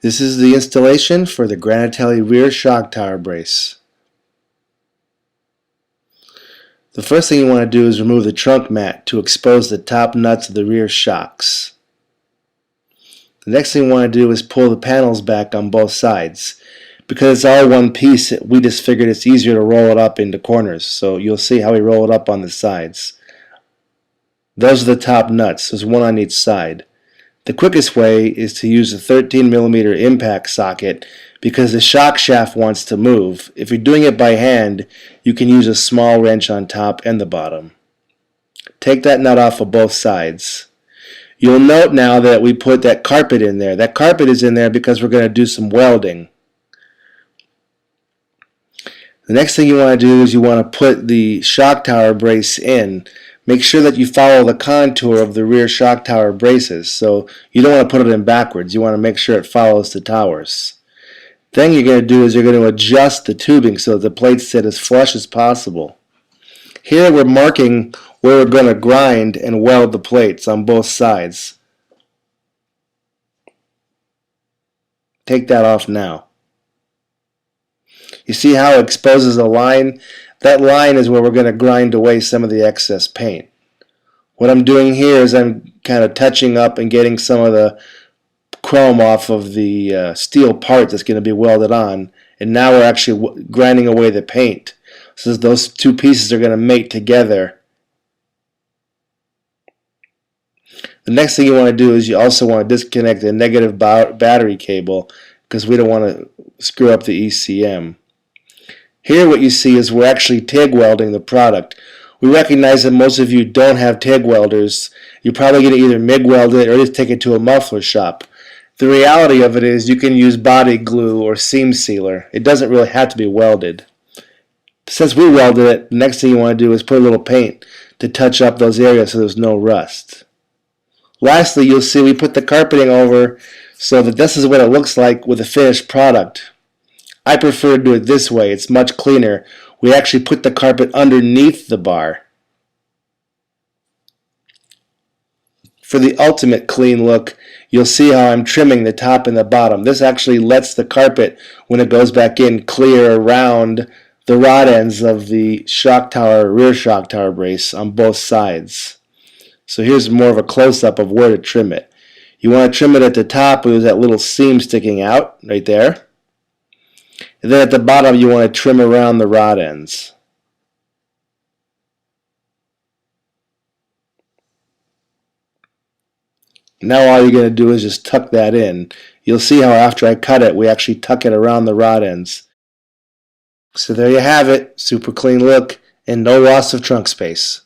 This is the installation for the Granatelli rear shock tower brace. The first thing you want to do is remove the trunk mat to expose the top nuts of the rear shocks. The next thing you want to do is pull the panels back on both sides. Because it's all one piece, we just figured it's easier to roll it up into corners. So you'll see how we roll it up on the sides. Those are the top nuts. There's one on each side. The quickest way is to use a 13mm impact socket because the shock shaft wants to move. If you're doing it by hand, you can use a small wrench on top and the bottom. Take that nut off of both sides. You'll note now that we put that carpet in there. That carpet is in there because we're going to do some welding. The next thing you want to do is you want to put the shock tower brace in. Make sure that you follow the contour of the rear shock tower braces. So you don't want to put it in backwards. You want to make sure it follows the towers. Then you're going to do is you're going to adjust the tubing so that the plates sit as flush as possible. Here we're marking where we're going to grind and weld the plates on both sides. Take that off now. You see how it exposes a line? That line is where we're going to grind away some of the excess paint. What I'm doing here is I'm kind of touching up and getting some of the chrome off of the steel part that's going to be welded on, and now we're actually grinding away the paint. So those two pieces are going to mate together. The next thing you want to do is you also want to disconnect the negative battery cable because we don't want to screw up the ECM. Here what you see is we're actually TIG welding the product. We recognize that most of you don't have TIG welders. You're probably going to either MIG weld it or just take it to a muffler shop. The reality of it is you can use body glue or seam sealer. It doesn't really have to be welded. Since we welded it, the next thing you want to do is put a little paint to touch up those areas so there's no rust. Lastly, you'll see we put the carpeting over so that this is what it looks like with a finished product. I prefer to do it this way. It's much cleaner. We actually put the carpet underneath the bar. For the ultimate clean look, you'll see how I'm trimming the top and the bottom. This actually lets the carpet, when it goes back in, clear around the rod ends of the shock tower, rear shock tower brace on both sides. So here's more of a close-up of where to trim it. You want to trim it at the top with that little seam sticking out right there. And then at the bottom you want to trim around the rod ends. Now all you're going to do is just tuck that in. You'll see how after I cut it, we actually tuck it around the rod ends. So there you have it, super clean look and no loss of trunk space.